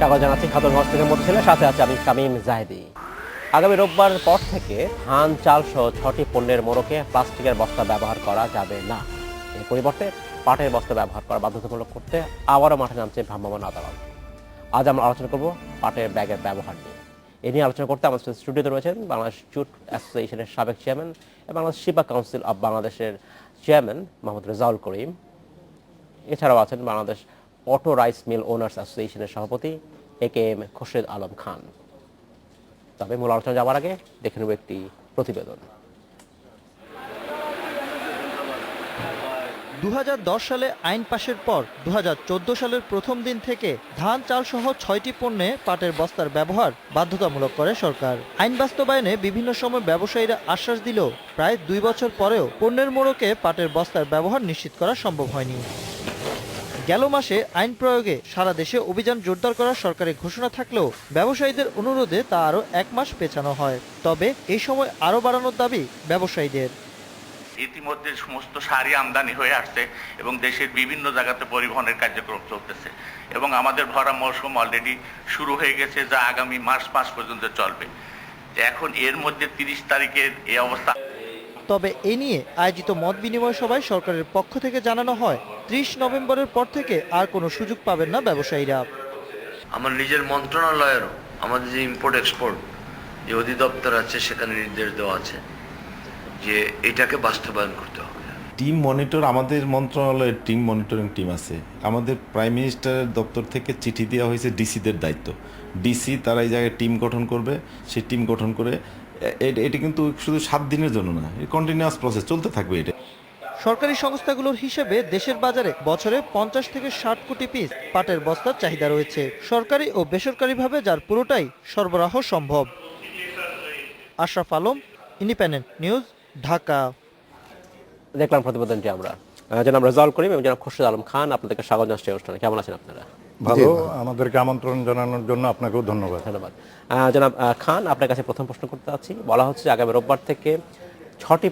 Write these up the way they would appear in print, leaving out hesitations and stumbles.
স্বাগত জানাচ্ছি খাতুনগঞ্জ থেকে মতিঝিলের সাথে আছে আমি শামীম জাহেদি। আগামী রোববার পর থেকে ধান চাল সহ 6টি পণ্যের মোড়কে প্লাস্টিকের বস্তা ব্যবহার করা যাবে না। এর পরিবর্তে পাটের বস্তা ব্যবহার করা বাধ্যতামূলক করতে আবারও মাঠে নামছে ভ্রাম্যমাণ আদালত। আজ আমরা আলোচনা করব পাটের ব্যাগের ব্যবহার নিয়ে। এ নিয়ে আলোচনা করতে আমাদের স্টুডিওতে রয়েছেন বাংলাদেশ জুট অ্যাসোসিয়েশনের সাবেক চেয়ারম্যান এবং বাংলাদেশ শিবা কাউন্সিল অব বাংলাদেশের চেয়ারম্যান মোহাম্মদ রেজাউল করিম। এছাড়াও আছেন Bangladesh auto rice mill owners অ্যাসোসিয়েশনের সভাপতি AKM খোরশেদ আলম খান। তবে মূল আলোচনা যাওয়ার আগে দেখে নেব একটি প্রতিবেদন। 2010 সালে আইন পাশের পর 2014 সালের প্রথম দিন থেকে ধান চাল সহ 6টি পণ্যে পাটের বস্তার ব্যবহার বাধ্যতামূলক করে সরকার। আইন বাস্তবায়নে বিভিন্ন সময় ব্যবসায়ীরা আশ্বাস দিলেও প্রায় 2 বছর পরেও পণ্যের মোড়কে পাটের বস্তার ব্যবহার নিশ্চিত করা সম্ভব হয়নি। গেল মাসে আইন প্রয়োগে সারা দেশে অভিযান জোরদার করার সরকারি ঘোষণা থাকলেও ব্যবসায়ীদের অনুরোধে তা আরও 1 মাস পেছানো হয়। তবে এই সময় আরও বাড়ানোর দাবি ব্যবসায়ীদের। ইতিমধ্যে সমস্ত সারি আমদানি হয়ে আসছে এবং দেশের বিভিন্ন জায়গাতে পরিবহনের কার্যক্রম চলতেছে এবং আমাদের ভরা মৌসুম অলরেডি শুরু হয়ে গেছে, যা আগামী মার্চ মাস পর্যন্ত চলবে। এখন এর মধ্যে 30 তারিখের এই অবস্থা। তবে এ নিয়ে আয়োজিত মত বিনিময় সভায় সরকারের পক্ষ থেকে জানানো হয় 30 নভেম্বরের পর থেকে আর কোনো সুযোগ পাবেন না ব্যবসায়ীরা। আমার নিজের মন্ত্রণালয়েরও আমাদের যে ইম্পোর্ট এক্সপোর্ট যে অধিদপ্তর আছে সেখানে নির্দেশ দেওয়া আছে যে এটাকে বাস্তবায়ন করতে হবে। টিম মনিটর, আমাদের মন্ত্রণালয়ের টিম মনিটরিং টিম আছে। আমাদের প্রাইম মিনিস্টারের দপ্তর থেকে চিঠি দেওয়া হয়েছে ডিসিদের দায়িত্ব। ডিসি তারা এই জায়গায় টিম গঠন করবে, সেই টিম গঠন করে এটি কিন্তু শুধু 7 দিনের জন্য না, কন্টিনিউয়াস প্রসেস চলতে থাকবে। এটা সরকারি সংস্থাগুলোর হিসেবে দেশের বাজারে বছরে 50 থেকে 60 কোটি পিস পাটের বস্তার চাহিদা রয়েছে, সরকারি ও বেসরকারিভাবে যার পুরোটাই সরবরাহ সম্ভব। Ashraf Alam, independent news, Dhaka. দেখলাম প্রতিবেদনটি আমরা। জনাব রেজাউল করিম এবং জনাব খোরশেদ আলম খান, আপনাদেরকে স্বাগত জানাচ্ছি অনুষ্ঠানে। কেমন আছেন আপনারা? ভালো, আমাদেরকে আমন্ত্রণ জানানোর জন্য আপনাকেও ধন্যবাদ। ধন্যবাদ। জনাব খান, আপনার কাছে প্রথম প্রশ্ন করতে চাচ্ছি। বলা হচ্ছে আগামী রোববার থেকে 6টি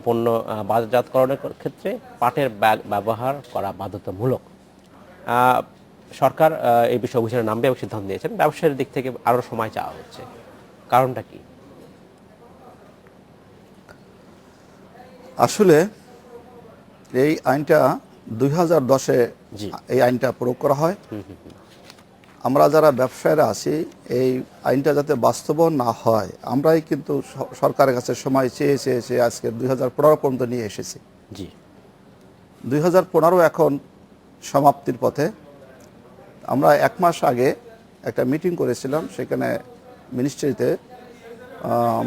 পণ্য বাজারজাতকরণের ক্ষেত্রে পাটের ব্যাগ ব্যবহার করা বাধ্যতামূলক। সরকার এই বিষয়ে অভিযানে নামবে এবং সিদ্ধান্ত নিয়েছেন। ব্যবসায়ীর দিক থেকে আরও সময় চাওয়া হচ্ছে, কারণটা কি? আসলে এই আইনটা 2010-এ এই আইনটা প্রয়োগ করা হয়। আমরা যারা ব্যবসায়ীরা আছি, এই আইনটা যাতে বাস্তবায়ন না হয় আমরাই কিন্তু সরকারের কাছে সময় চেয়ে আজকে 2015 পর্যন্ত নিয়ে এসেছি। 2015 এখন সমাপ্তির পথে। আমরা 1 মাস আগে একটা মিটিং করেছিলাম, সেখানে মিনিস্ট্রিতে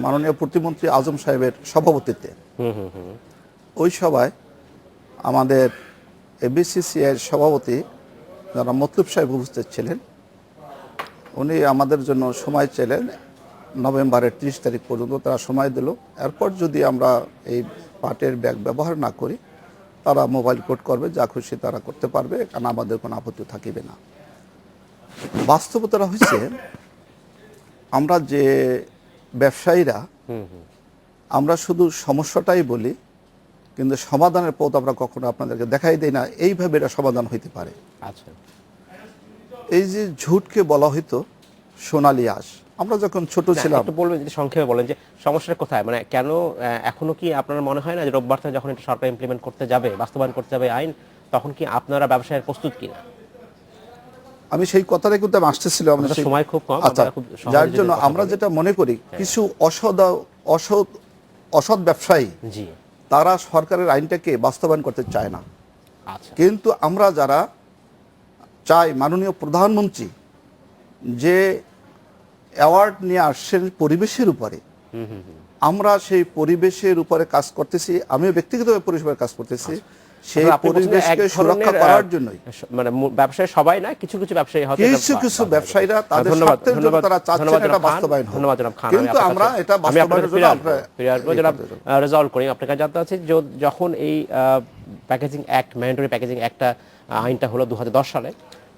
মাননীয় প্রতিমন্ত্রী আজম সাহেবের সভাপতিত্বে। ওই সভায় আমাদের ABCCI-এর সভাপতি যারা মতলুব সাহেব উপস্থিত ছিলেন। উনি আমাদের জন্য সময় চাইলেন নভেম্বরের 30 তারিখ পর্যন্ত। তারা সময় দিল। এরপর যদি আমরা এই পাটের ব্যাগ ব্যবহার না করি, তারা মোবাইল কোড করবে, যা খুশি তারা করতে পারবে, কারণ আমাদের কোনো আপত্তি থাকিবে না। বাস্তবতাটা হচ্ছে, আমরা যে ব্যবসায়ীরা আমরা শুধু সমস্যাটাই বলি, কিন্তু সমাধানের পথ আমরা কখনো আপনাদেরকে দেখাই দেই না। এইভাবে এটা সমাধান হইতে পারে। আচ্ছা, এই যে ঝুটকে বলা হইতো সোনালী আঁশ, আমরা যখন ছোট ছিলাম। একটু বলবেন, যদি সংক্ষেপে বলেন যে সমস্যাটা কোথায়, মানে কেন এখনো কি আপনার মনে হয় না যে রোববার থেকে যখন এটা সরকার ইমপ্লিমেন্ট করতে যাবে, বাস্তবায়ন করতে যাবে আইন, তখন কি আপনারা ব্যবসায়ের প্রস্তুত কিনা? আমি সেই কথাটাই কিন্তু আমি আসতেছিলাম। সময় খুব কম। আচ্ছা, যার জন্য আমরা যেটা মনে করি, কিছু অসৎ ব্যবসায়ী তারা সরকারের আইনটাকে বাস্তবায়ন করতে চায় না। আচ্ছা, কিন্তু আমরা যারা চাই, মাননীয় প্রধানমন্ত্রী যে অ্যাওয়ার্ড নিয়ে আসছেন পরিবেশের উপরে, আমরা সেই পরিবেশের উপরে কাজ করতেছি। আমিও ব্যক্তিগতভাবে পরিবেশের কাজ করতেছি, সেই পরিবেশকে সুরক্ষা করার জন্যই। মানে ব্যবসায়ী সবাই না, কিছু কিছু ব্যবসায়ী হয়তো কিছু ব্যবসায়ীরা তাদের স্বার্থের জন্য তারা চাচ্ছেন এটা বাস্তবায়ন হোক। ধন্যবাদ জনাব খান। কিন্তু আমরা এটা বাস্তবায়নের জন্য জনাব রেজাউল করিম, আপনার কাছে জানতে চাচ্ছি, যখন এই প্যাকেজিং অ্যাক্ট, ম্যান্ডেটরি প্যাকেজিং অ্যাক্টটা আইনটা হলো 2010 সালে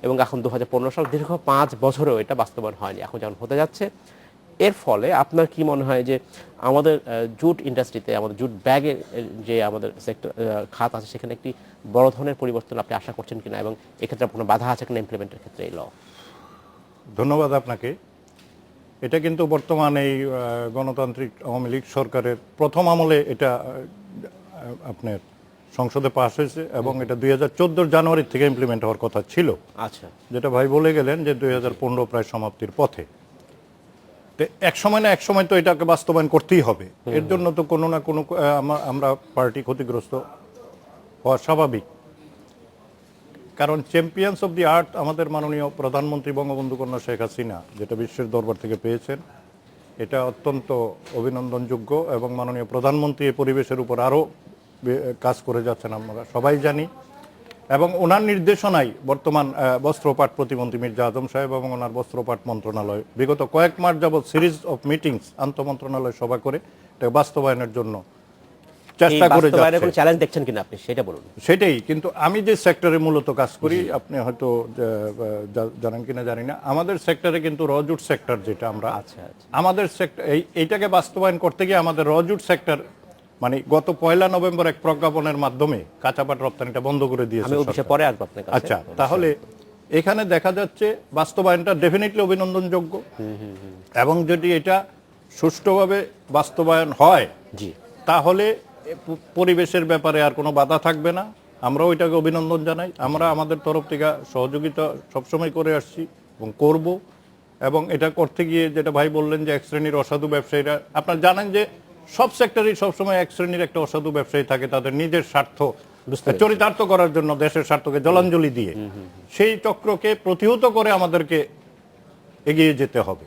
এবং এখন 2015 সাল, দীর্ঘ 5 বছরেও এটা বাস্তবায়ন হয়নি। এখন যখন হতে যাচ্ছে, এর ফলে আপনার কি মনে হয় যে আমাদের জুট ইন্ডাস্ট্রিতে, আমাদের জুট ব্যাগের যে আমাদের সেক্টর খাত আছে, সেখানে একটি বড় ধরনের পরিবর্তন আপনি আশা করছেন কিনা, এবং এক্ষেত্রে কোনো বাধা আছে কিনা ইমপ্লিমেন্টের ক্ষেত্রে এই ল? ধন্যবাদ আপনাকে। এটা কিন্তু বর্তমান এই গণতান্ত্রিক আওয়ামী লীগ সরকারের প্রথম আমলে এটা আপনার সংসদে পাস হয়েছে, এবং এটা 2014 জানুয়ারি থেকে ইমপ্লিমেন্ট হওয়ার কথা ছিল। আচ্ছা, যেটা ভাই বলে গেলেন যে 2015 প্রায় সমাপ্তির পথে। তো এক সময় না এক সময় তো এটাকে বাস্তবায়ন করতেই হবে। এর জন্য তো কোনো না কোনো আমরা পার্টি ক্ষতিগ্রস্ত হওয়া স্বাভাবিক। কারণ চ্যাম্পিয়ন্স অফ দি আর্থ আমাদের মাননীয় প্রধানমন্ত্রী বঙ্গবন্ধু কন্যা শেখ হাসিনা, যেটা বিশ্বের দরবার থেকে পেয়েছেন, এটা অত্যন্ত অভিনন্দনযোগ্য, এবং মাননীয় প্রধানমন্ত্রী এই পরিবেশের উপর আরও কাজ করে যাচ্ছেন আমরা সবাই জানি। এবং ওনার নির্দেশনায় বর্তমান বস্ত্রপাট প্রতিমন্ত্রী মির্জা আজম সাহেব এবং ওনার বস্ত্রপাট মন্ত্রণালয় বিগত কয়েক মাস যাবৎ সিরিজ অফ মিটিংস আন্তঃমন্ত্রণালয় সভা করে এটা বাস্তবায়নের জন্য চেষ্টা করে যাচ্ছে। কোনো চ্যালেঞ্জ দেখছেন কিনা আপনি সেটা বলুন। সেটাই, কিন্তু আমি যে সেক্টরে মূলত কাজ করি, আপনি হয়তো জানেন কিনা জানি না, আমাদের সেক্টরে কিন্তু রজুট সেক্টর যেটা আমরা, আচ্ছা, আমাদের সেক্টর এইটাকে বাস্তবায়ন করতে গিয়ে আমাদের রজুট সেক্টর মানে গত 1 নভেম্বর এক প্রজ্ঞাপনের মাধ্যমে কাঁচাপাট রপ্তানিটা বন্ধ করে দিয়েছে সরকার। পরে আসবো আপনার কাছে। আচ্ছা, তাহলে এখানে দেখা যাচ্ছে বাস্তবায়নটা ডেফিনেটলি অভিনন্দনযোগ্য, এবং যদি এটা সুষ্ঠুভাবে বাস্তবায়ন হয় জি, তাহলে পরিবেশের ব্যাপারে আর কোনো বাধা থাকবে না। আমরাও এটাকে অভিনন্দন জানাই। আমরা আমাদের তরফ থেকে সহযোগিতা সবসময় করে আসছি এবং করব। এবং এটা করতে গিয়ে যেটা ভাই বললেন যে এক শ্রেণীর অসাধু ব্যবসায়ীরা, আপনারা জানেন যে সব সেক্টরেই সবসময় এক শ্রেণীর একটা অসাধু ব্যবসায়ী থাকে, তাদের নিজের স্বার্থ চরিতার্থ করার জন্য দেশের স্বার্থকে জলাঞ্জলি দিয়ে সেই চক্রকে প্রতিহত করে আমাদেরকে এগিয়ে যেতে হবে।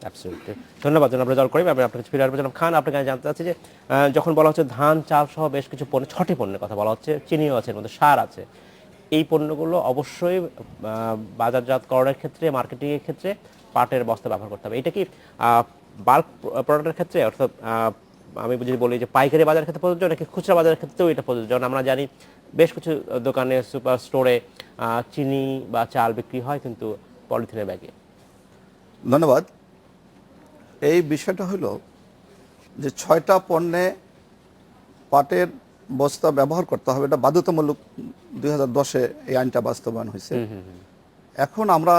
অ্যাবসলিউটলি। ধন্যবাদ জনাব রেজাউল করিম। আমি আপনার কাছে ফিরে আসবো। জনাব খান, আপনার কাছে জানতে চাচ্ছি যে যখন বলা হচ্ছে ধান, চাল সহ বেশ কিছু পণ্য, 6টি পণ্যের কথা বলা হচ্ছে, চিনিও আছে, এর মধ্যে সার আছে, এই পণ্যগুলো অবশ্যই বাজারজাতকরণের ক্ষেত্রে, মার্কেটিংয়ের ক্ষেত্রে পাটের বস্তা ব্যবহার করতে হবে। এটা কি বাল্ক প্রোডাক্টের ক্ষেত্রে, অর্থাৎ আমি যদি বলি যে পাইকারি বাজারের ক্ষেত্রে প্রযোজ্য, নাকি খুচরা বাজারের ক্ষেত্রেও এটা প্রযোজ্য? আমরা জানি বেশ কিছু দোকানে, সুপার স্টোরে চিনি বা চাল বিক্রি হয় কিন্তু পলিথিনের ব্যাগে। ধন্যবাদ। এই বিষয়টা হলো যে 6টা পণ্যে পাটের বস্তা ব্যবহার করতে হবে, এটা বাধ্যতামূলক 2010-এ এই আইনটা বাস্তবায়ন হয়েছে। এখন আমরা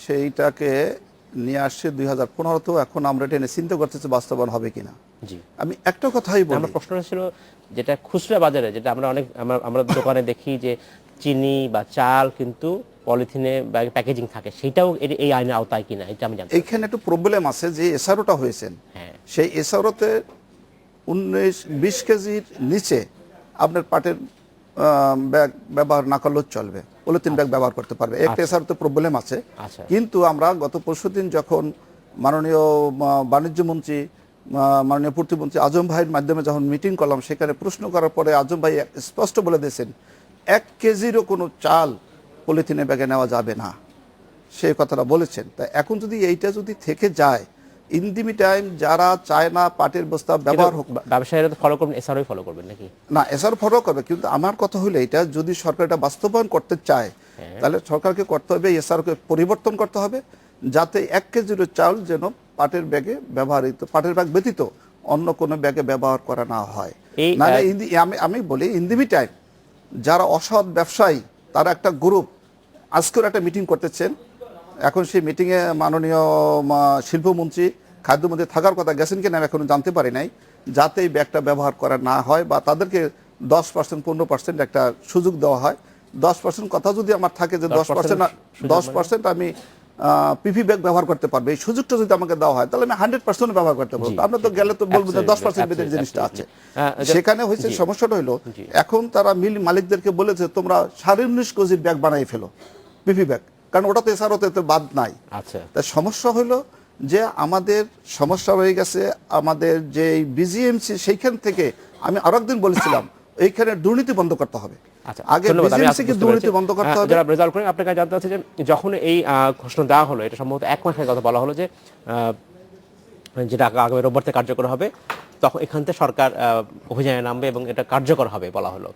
সেইটাকে নিয়ে আসছি 2015-তেও, এখন আমরা এটা নিয়ে চিন্তা করতেছি বাস্তবায়ন হবে কিনা। জি, আমি একটা কথাই বলি, আমার প্রশ্ন ছিল যেটা খুচরা বাজারে, যেটা আমরা আমরা দোকানে দেখি যে চিনি বা চাল কিন্তু পলিথিনে প্যাকেজিং থাকে, সেটাও এই আইনের আওতায় কিনা, এটা আমি জানি। এইখানে একটু প্রবলেম আছে যে এসআরওটা হয়েছেন, সেই এসআরওতে 19-20 কেজির নিচে আপনার পাটের ব্যাগ ব্যবহার না করলেও চলবে, পলিথিন ব্যাগ ব্যবহার করতে পারবে। একটা এসআরওতে প্রবলেম আছে। কিন্তু আমরা গত পরশুদিন যখন মাননীয় বাণিজ্য মন্ত্রী, মাননীয় প্রতিমন্ত্রী আজম ভাইয়ের মাধ্যমে যখন মিটিং করলাম, সেখানে প্রশ্ন করার পরে আজম ভাই স্পষ্ট বলে দিয়েছেন 1 কেজিরও কোনো চাল পলিথিনে ব্যাগে নেওয়া যাবে না, সেই কথাটা বলেছেন। তাই এখন যদি এইটা যদি থেকে যায়, ইন দি টাইম যারা চায় না পাটের বস্তা ব্যবহার হোক, ব্যবসায়ীরা তো ফলো করবেন, এসআরও ফলো করবেন নাকি? না, এসআরও ফলো করবে, কিন্তু আমার কথা হলো এটা যদি সরকার এটা বাস্তবায়ন করতে চায়, তাহলে সরকারকে করতে হবে, এসআরওকে পরিবর্তন করতে হবে, যাতে 1 কেজির চাল যেন পাটের ব্যাগে ব্যবহৃত, পাটের ব্যাগ ব্যতীত অন্য কোনো ব্যাগে ব্যবহার করা না হয়। নাহলে আমি বলি ইন দি টাইম যারা অসৎ ব্যবসায়ী, তারা একটা গ্রুপ আজকের একটা মিটিং করতেছেন। এখন সেই মিটিংয়ে মাননীয় শিল্পমন্ত্রী, খাদ্যমন্ত্রী থাকার কথা, গেছেন কিনা আমি এখনো জানতে পারি নাই, যাতে এই ব্যাগটা ব্যবহার করা না হয় বা তাদেরকে 10%, 15% একটা সুযোগ দেওয়া হয়। 10% কথা যদি আমার থাকে যে 10% আমি পিপি ব্যাগ ব্যবহার করতে পারবে, এই সুযোগটা যদি আমাকে দেওয়া হয়, তাহলে আমি 100% ব্যবহার করতে পারবো। আমরা তো গেলে তো বলবো যে 10% বেতন জিনিসটা আছে। সেখানে হয়েছে সমস্যাটা হলো, এখন তারা মিল মালিকদেরকে বলেছে তোমরা 19.5 কেজির ব্যাগ বানাই ফেলো, পিপি ব্যাগ, কারণ ওটা তো এসআরওতে বাদ নাই। তাই সমস্যা হলো যে আমাদের সমস্যা হয়ে গেছে আমাদের যে বিজিএমসি, সেইখান থেকে আমি আরো একদিন বলেছিলাম এইখানে দুর্নীতি বন্ধ করতে হবে। আগে বিজিএমসিকে দুর্নীতি বন্ধ করতে হবে। যারা রেজাল্ট করেন, আপনার কাছে জানতে চাচ্ছি যে যখন এই ঘোষণা দেওয়া হলো, এটা সম্ভবত 1 মাসের কথা বলা হলো যে যেটা আগামী রোববার থেকে কার্যকর হবে, তখন এখান থেকে সরকার অভিযানে নামবে এবং এটা কার্যকর হবে বলা হলো।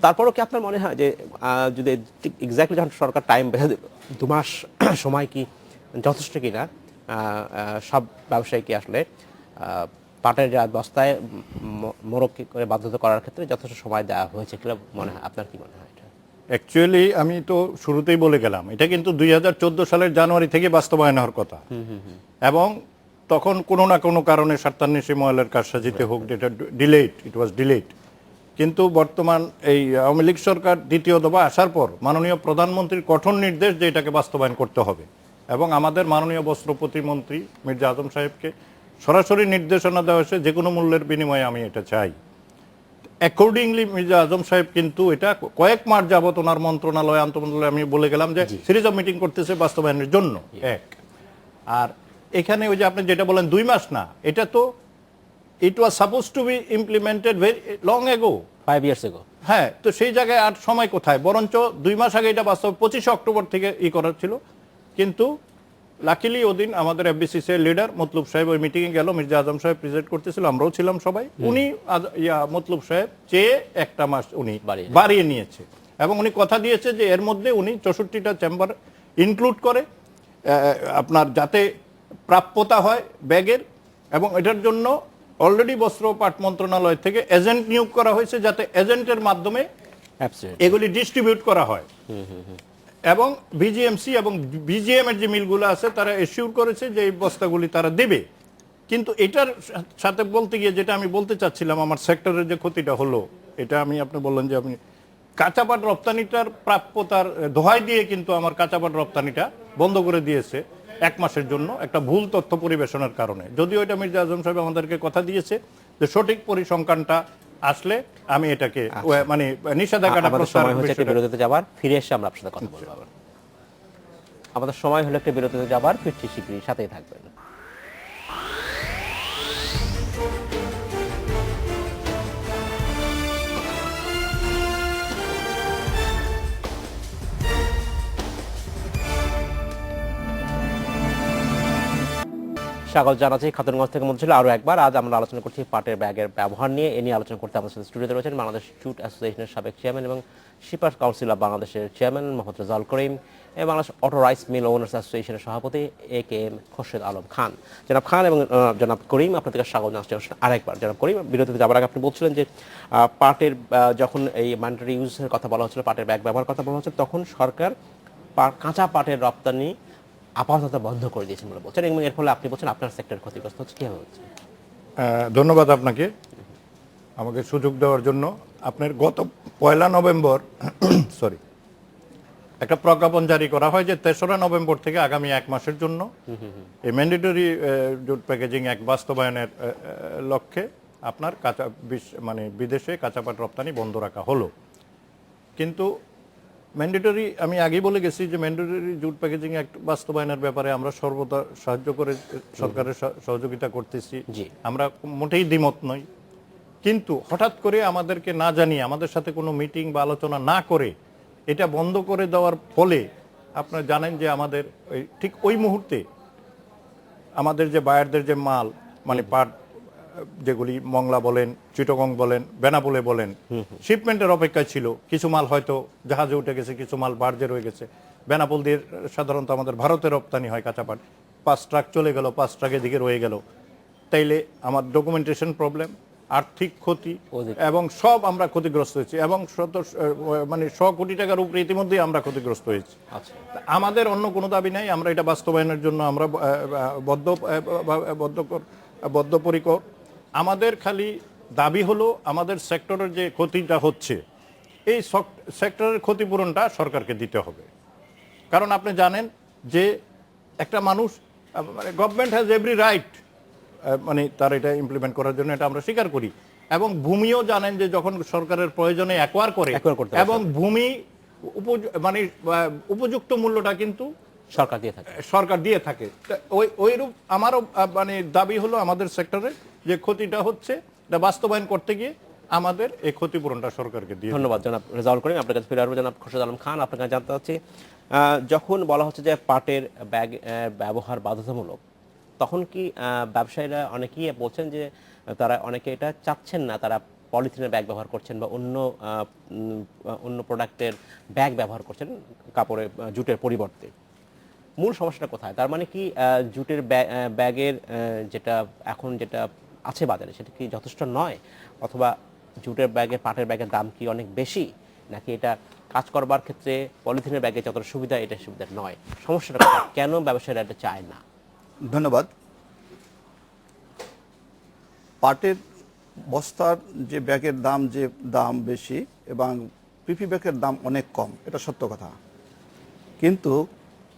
তারপরও কি আপনার মনে হয় যে যদি এক্স্যাক্টলি যখন সরকার টাইম বেঁধে 2 মাস সময় কি যথেষ্ট কিনা? সব ব্যবসায়ীকে আসলে পাটের বস্তায় মোড়ক করে বাধ্যতা করার ক্ষেত্রে যথেষ্ট সময় দেওয়া হয়েছে কিনা মনে হয়, আপনার কি মনে হয় এটা? অ্যাকচুয়ালি আমি তো শুরুতেই বলে গেলাম এটা কিন্তু 2014 সালের জানুয়ারি থেকে বাস্তবায়ন হওয়ার কথা, এবং তখন কোনো না কোনো কারণে 47 ময়লার কারসাজিতে হোক, এটা ইট ওয়াজ ডিলেড। কিন্তু বর্তমান এই আওয়ামী লীগ সরকার দ্বিতীয় দফা আসার পর মাননীয় প্রধানমন্ত্রীর কঠোর নির্দেশ যে এটাকে বাস্তবায়ন করতে হবে, এবং আমাদের মাননীয় বস্ত্র প্রতিমন্ত্রী মির্জা আজম সাহেবকে সরাসরি নির্দেশনা দেওয়া হয়েছে যে কোনো মূল্যের বিনিময়ে আমি এটা চাই। অ্যাকর্ডিংলি মির্জা আজম সাহেব কিন্তু এটা কয়েক মাস যাবত ওনার মন্ত্রণালয় আন্তঃমন্ত্রণালয় আমি বলে গেলাম যে সিরিজ অফ মিটিং করতেছে বাস্তবায়নের জন্য। এক, আর এখানে ওই যে আপনি যেটা বলেন 2 মাস না, এটা তো it was suppose to be implemented very long ago, 5 years ago। হ্যাঁ, তো সেই জায়গায় আর সময় কোথায়, বরঞ্চ 2 মাস আগে এটা বাস্তব 25 অক্টোবর থেকে করার ছিল। কিন্তু লাকিলি ওদিন আমাদের এফবিসিসি এর লিডার মতলুব সাহেব ওই মিটিংয়ে গেল, মির্জা আজম সাহেব প্রেজেন্ট করতেছিল, আমরাও ছিলাম সবাই। উনি মতলুব সাহেব চেয়ে একটা মাস উনি বাড়িয়ে নিয়েছে, এবং উনি কথা দিয়েছে যে এর মধ্যে উনি 64টা চেম্বার ইনক্লুড করে আপনার যাতে প্রাপ্যতা হয় ব্যাগের, এবং এটার জন্য অলরেডি বস্ত্র পাট মন্ত্রণালয় থেকে এজেন্ট নিয়োগ করা হয়েছে যাতে এজেন্টের মাধ্যমে এগুলি ডিস্ট্রিবিউট করা হয়। এবং বিজিএমসি এবং বিজিএম এর যে মিলগুলো আছে তারা এসিউর করেছে যে এই বস্তাগুলি তারা দেবে। কিন্তু এটার সাথে বলতে গিয়ে যেটা আমি বলতে চাচ্ছিলাম, আমার সেক্টরের যে ক্ষতিটা হলো, এটা আপনি বললেন যে আপনি কাঁচা পাট রপ্তানিটার প্রাপ্যতার দোহাই দিয়ে কিন্তু আমার কাঁচা পাট রপ্তানিটা বন্ধ করে দিয়েছে 1 মাসের জন্য একটা ভুল তথ্য পরিবেশনের কারণে। যদিও এটা মির্জা আজম সাহেব আমাদেরকে কথা দিয়েছে যে সঠিক পরিসংখ্যানটা আসলে আমি এটাকে মানে নিষেধাজ্ঞাটা প্রস্তাব হচ্ছে বিরতিতে যাবার, ফিরে এসে আমরা আপনার সাথে কথা বলবো। আমাদের সময় হলো একটা বিরতিতে যাবার, ফিরছি শীঘ্রই, সাথেই থাকবেন। স্বাগত জানাচ্ছি খাতুনগঞ্জ থেকে মধ্যে ছিল আরও একবার। আজ আমরা আলোচনা করছি পাটের ব্যাগের ব্যবহার নিয়ে। এ নিয়ে আলোচনা করতে আমাদের সাথে স্টুডিওতে রয়েছেন বাংলাদেশ জুট অ্যাসোসিয়েশনের সাবেক চেয়ারম্যান এবং শিপার্স কাউন্সিল অব বাংলাদেশের চেয়ারম্যান মোহাম্মদ রেজাউল করিম এবং Bangladesh auto rice mill owners অ্যাসোসিয়েশনের সভাপতি AKM খোরশেদ আলম খান। জনাব খান এবং জনাব করিম, আপনাদেরকে স্বাগত জানাচ্ছি আরেকবার। জনাব করিম, বিরতিতে যাবার আগে আপনি বলছিলেন যে পাটের যখন এই ম্যান্ডেটরি ইউজের কথা বলা হচ্ছিল, পাটের ব্যাগ ব্যবহার কথা বলা হচ্ছিল, তখন সরকার কাঁচা পাটের রপ্তানি আপাতত বন্ধ করে দিয়েছেন বলে বলছেন, এবং এর ফলে আপনি বলছেন আপনার সেক্টর ক্ষতিগ্রস্ত হচ্ছে। কীভাবে হচ্ছে? ধন্যবাদ আপনাকে আমাকে সুযোগ দেওয়ার জন্য। আপনার গত 1 নভেম্বর একটা প্রজ্ঞাপন জারি করা হয় যে 3রা নভেম্বর থেকে আগামী 1 মাসের জন্য এই ম্যান্ডেটরি জুট প্যাকেজিং অ্যাক্ট বাস্তবায়নের লক্ষ্যে আপনার বিদেশে কাঁচা পাট রপ্তানি বন্ধ রাখা হলো। কিন্তু ম্যান্ডেটরি, আমি আগেই বলে গেছি যে ম্যান্ডেটরি জুট প্যাকেজিং অ্যাক্ট বাস্তবায়নের ব্যাপারে আমরা সর্বদা সাহায্য করে সরকারের সহযোগিতা করতেছি, আমরা মোটেই দ্বিমত নই। কিন্তু হঠাৎ করে আমাদেরকে না জানিয়ে, আমাদের সাথে কোনো মিটিং বা আলোচনা না করে এটা বন্ধ করে দেওয়ার ফলে আপনারা জানেন যে আমাদের ঠিক ওই মুহূর্তে আমাদের যে বায়ারদের যে মাল, মানে পাট যেগুলি মংলা বলেন, চিটগং বলেন, বেনাপোলে বলেন, শিপমেন্টের অপেক্ষায় ছিল। কিছু মাল হয়তো জাহাজে উঠে গেছে, কিছু মাল বার্জে রয়ে গেছে। বেনাপোল দিয়ে সাধারণত আমাদের ভারতে রপ্তানি হয় কাঁচা পাট, 5 ট্রাক চলে গেল, 5 ট্রাকের দিকে রয়ে গেল। তাইলে আমার ডকুমেন্টেশন প্রবলেম, আর্থিক ক্ষতি, এবং সব আমরা ক্ষতিগ্রস্ত হয়েছি, এবং মানে 100 কোটি টাকার উপরে ইতিমধ্যেই আমরা ক্ষতিগ্রস্ত হয়েছি। আমাদের অন্য কোনো দাবি নাই, আমরা এটা বাস্তবায়নের জন্য আমরা বদ্ধপরিকর। আমাদের খালি দাবি হলো আমাদের সেক্টরের যে ক্ষতিটা হচ্ছে, এই সেক্টরের ক্ষতিপূরণটা সরকারকে দিতে হবে। কারণ আপনি জানেন যে একটা মানুষ, গভর্নমেন্ট হ্যাজ এভরি রাইট মানে তার এটা ইমপ্লিমেন্ট করার জন্য, এটা আমরা স্বীকার করি। এবং ভূমিও জানেন যে যখন সরকারের প্রয়োজনে অ্যাকোয়ার করে, এবং ভূমি মানে উপযুক্ত মূল্যটা কিন্তু সরকার দিয়ে থাকে। ওইরূপ আমারও মানে দাবি হলো আমাদের সেক্টরে যে ক্ষতিটা হচ্ছে, এটা বাস্তবায়ন করতে গিয়ে আমাদের এই ক্ষতিপূরণটা সরকারকে দিয়ে। ধন্যবাদ জনাব রেজাউল করিম। আপনার কাছে ফিরে আসবো জনাব খোরশেদ আলম খান। আপনার কাছে জানতে চাচ্ছি, যখন বলা হচ্ছে যে পাটের ব্যাগ ব্যবহার বাধ্যতামূলক, তখন কি ব্যবসায়ীরা অনেকেই বলছেন যে তারা অনেকে এটা চাচ্ছেন না, তারা পলিথিনের ব্যাগ ব্যবহার করছেন বা অন্য প্রোডাক্টের ব্যাগ ব্যবহার করছেন কাপড়ের জুটের পরিবর্তে। মূল সমস্যাটা কোথায়? তার মানে কি জুটের ব্যাগের যেটা এখন যেটা আছে বাজারে সেটা কি যথেষ্ট নয়, অথবা জুটের ব্যাগে পাটের ব্যাগের দাম কি অনেক বেশি, নাকি এটা কাজ করবার ক্ষেত্রে পলিথিনের ব্যাগে যতটা সুবিধা এটা সুবিধা নয়? সমস্যাটা কোথায়? কেন ব্যবসায়ীরা এটা চায় না? ধন্যবাদ। পাটের বস্তার যে ব্যাগের দাম বেশি এবং পিপি ব্যাগের দাম অনেক কম, এটা সত্য কথা। কিন্তু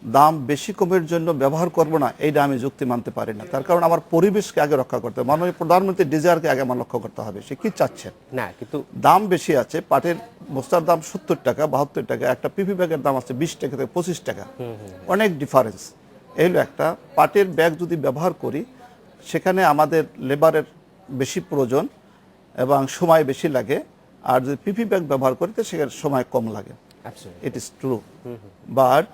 দাম বেশি কমের জন্য ব্যবহার করব না, এইটা আমি যুক্তি মানতে পারি না। তার কারণ আমার পরিবেশকে আগে রক্ষা করতে হবে, মাননীয় প্রধানমন্ত্রী ডিজায়ারকে আগে আমার লক্ষ্য করতে হবে, সে কি চাচ্ছেন। না, কিন্তু দাম বেশি আছে, পাটের বস্তার দাম 70 টাকা 72 টাকা, একটা পিপি ব্যাগের দাম আছে 20 টাকা থেকে 25 টাকা, অনেক ডিফারেন্স। এই হলো একটা। পাটের ব্যাগ যদি ব্যবহার করি সেখানে আমাদের লেবারের বেশি প্রয়োজন এবং সময় বেশি লাগে, আর যদি পিপি ব্যাগ ব্যবহার করি তো সেখানে সময় কম লাগে। It is true. বাট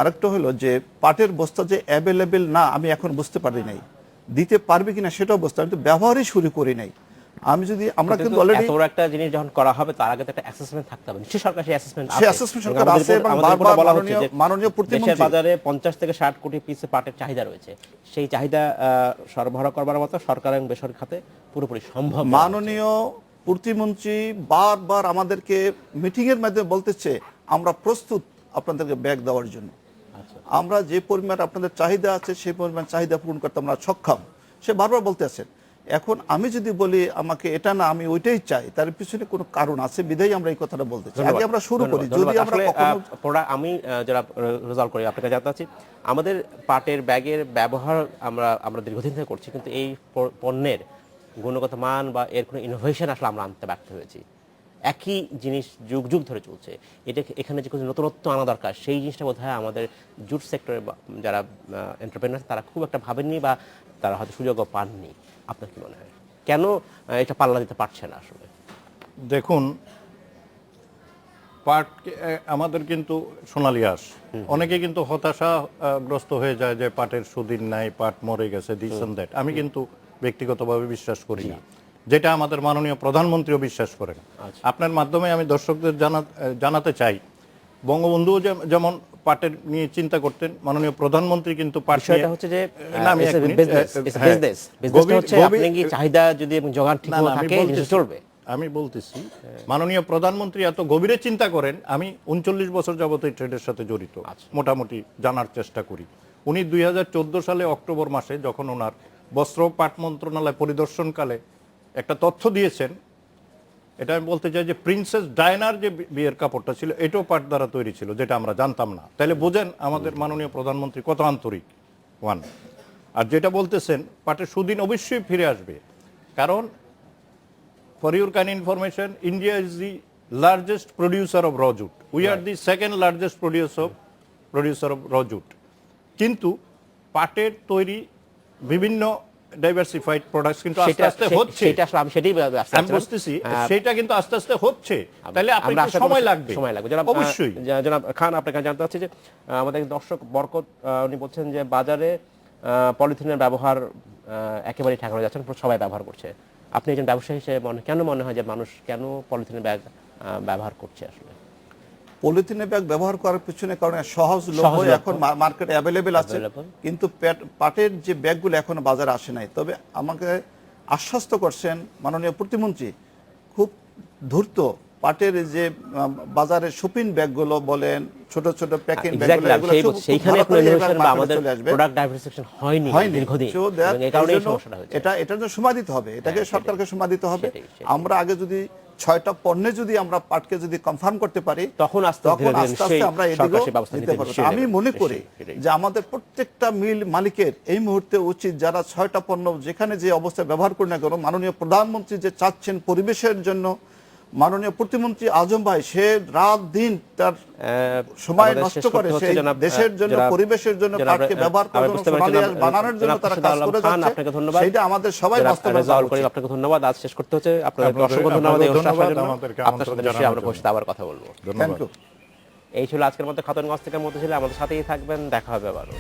আরেকটা হলো যে পাটের বস্তা যে অ্যাভেলেবেল না, আমি এখন বুঝতে পারি নাই, দিতে পারবে কিনা সেটাও বুঝতে, আমি তো ব্যবহারই শুরু করি নাই। আমি যদি আমরা কিন্তু অলরেডি এত বড় একটা জিনিস যখন করা হবে তার আগে তো একটা অ্যাসেসমেন্ট থাকতে হবে। নিশ্চয়ই সরকার সেই অ্যাসেসমেন্ট আছে, সেই অ্যাসেসমেন্ট সরকার আছে এবং বারবার মাননীয় প্রতিমন্ত্রী দেশের বাজারে 50 থেকে 60 কোটি পিস পাটের চাহিদা রয়েছে। সেই চাহিদা সরবরাহ করবার মতো সরকার এবং বেসরকারি খাতে পুরোপুরি সম্ভব। মাননীয় প্রতিমন্ত্রী বারবার আমাদেরকে মিটিং এর মাধ্যমে বলতেছে আমরা প্রস্তুত আপনাদেরকে ব্যাগ দেওয়ার জন্য। আমরা যে পরিমাণ আপনাদের চাহিদা আছে সেই পরিমাণ চাহিদা পূরণ করতে আমরা সক্ষম, সে বারবার বলতে আছেন। এখন আমি যদি বলি আমাকে এটা না আমি ওইটাই চাই, তার পিছনে কোনো কারণ আছে বিধায় আমরা এই কথাটা বলতে চাই। আগে আমরা শুরু করি, যদি আমরা কখনো আমি যারা রেজাল্ট করি আপনাকে জানতে চাচ্ছি, আমাদের পাটের ব্যাগের ব্যবহার আমরা দীর্ঘদিন থেকে করছি, কিন্তু এই পণ্যের গুণগত মান বা এর কোনো ইনোভেশন আসলে আমরা আনতে ব্যর্থ হয়েছি। একই জিনিস যুগ যুগ ধরে চলছে, এখানে যে কোনো নতুনত্ব আনা দরকার সেই জিনিসটা বোধহয় আমাদের জুট সেক্টরে যারা এন্টারপ্রেনার তারা খুব একটা ভাবেননি বা তারা হয়তো সুযোগও পাননি। আপনার কি মনে হয় কেন এটা পাল্লা দিতে পারছে না? আসলে দেখুন, পাট আমাদের কিন্তু সোনালী আঁশ, অনেকে কিন্তু হতাশাগ্রস্ত হয়ে যায় যে পাটের সুদিন নাই, পাট মরে গেছে, দিস এন্ড দ্যাট। আমি কিন্তু ব্যক্তিগতভাবে বিশ্বাস করি না, যেটা আমাদের মাননীয় প্রধানমন্ত্রীও বিশ্বাস করেন। আপনার মাধ্যমে আমি দর্শকদের জানাতে চাই, বঙ্গবন্ধু যেমন পাটের নিয়ে চিন্তা করতেন, মাননীয় প্রধানমন্ত্রী কিন্তু পাট বিষয়টা হচ্ছে যে আপনি কি চাহিদা যদি যোগান ঠিক থাকে চলবে। আমি বলতেছি মাননীয় প্রধানমন্ত্রী এত গভীরে চিন্তা করেন, আমি 39 বছর যাবত এই ট্রেডের সাথে জড়িত, মোটামুটি জানার চেষ্টা করি। উনি 2014 সালে অক্টোবর মাসে যখন ওনার বস্ত্র পাট মন্ত্রণালয় পরিদর্শনকালে একটা তথ্য দিয়েছেন, এটা আমি বলতে চাই যে প্রিন্সেস ডায়নার যে বিয়ের কাপড়টা ছিল এটাও পাট দ্বারা তৈরি ছিল, যেটা আমরা জানতাম না। তাহলে বোঝেন আমাদের মাননীয় প্রধানমন্ত্রী কত আন্তরিক। ওয়ান, আর যেটা বলতেছেন পাটের সুদিন অবশ্যই ফিরে আসবে, কারণ for your kind information, India is the largest producer of raw jute, we are the second largest producer of raw jute. কিন্তু পাটের তৈরি বিভিন্ন ডাইভার্সিফাইড প্রোডাক্টস কিন্তু আস্তে আস্তে হচ্ছে, আমি বুঝতেছি সেটা কিন্তু আস্তে আস্তে হচ্ছে, তাহলে আপনার সময় লাগবে অবশ্যই। জনাব খান, আপনাকে জানতে চাচ্ছি যে আমাদের দর্শক বরকত উনি বলছেন যে বাজারে পলিথিনের ব্যবহার একেবারেই ঠেকানো যাচ্ছে না, সবাই ব্যবহার করছে। আপনি একজন ব্যবসায়ী হিসেবে কেন মনে হয় যে মানুষ কেন পলিথিনের ব্যাগ ব্যবহার করছে? আসলে পলিথিনের ব্যাগ ব্যবহার করার পিছনে কারণ সহজলভ্য, এখন মার্কেটে অ্যাভেলেবেল আছে, কিন্তু পাটের যে ব্যাগগুলো এখনো বাজারে আসে নাই। তবে আমাকে আশ্বস্ত করছেন মাননীয় প্রতিমন্ত্রী, খুব দ্রুত পাটের যে বাজারে শপিং ব্যাগগুলো বলেন, ছোট ছোট প্যাকিং ব্যাগগুলো, এটার জন্য সময় দিতে হবে, এটাকে সরকারকে সময় দিতে হবে। আমরা আগে যদি 6টা পণ্যে যদি আমরা পাটকে যদি কনফার্ম করতে পারি তখন আস্তে আস্তে আমরা এদিকে নিতে পারবো। আমি মনে করি যে আমাদের প্রত্যেকটা মিল মালিকের এই মুহূর্তে উচিত, যারা 6টা পণ্য যেখানে যে অবস্থায় ব্যবহার করি না কেন, মাননীয় প্রধানমন্ত্রী যে চাচ্ছেন পরিবেশের জন্য, মাননীয় প্রতিমন্ত্রী আজম ভাই সে রাত দিন তার সময় নষ্ট করে সেই দেশের জন্য, পরিবেশের জন্য, পাটকে ব্যবহার করার জন্য, সোনালী আঁশ বানানোর জন্য তারা কাজ করে যাচ্ছে। সেটা আমাদের সবাই বাস্তবায়ন করি। আপনাকে ধন্যবাদ। আজ শেষ করতে হচ্ছে, আপনাদের অসংখ্য ধন্যবাদ এই অনুষ্ঠানের জন্য। আপনার সাথে নিশ্চয়ই আমরা বসে আবার কথা বলবো। Thank you. এই ছিল আজকের মতো খাতুনগঞ্জ থেকে মতো ছিল, আমাদের সাথেই থাকবেন, দেখা হবে আবারও।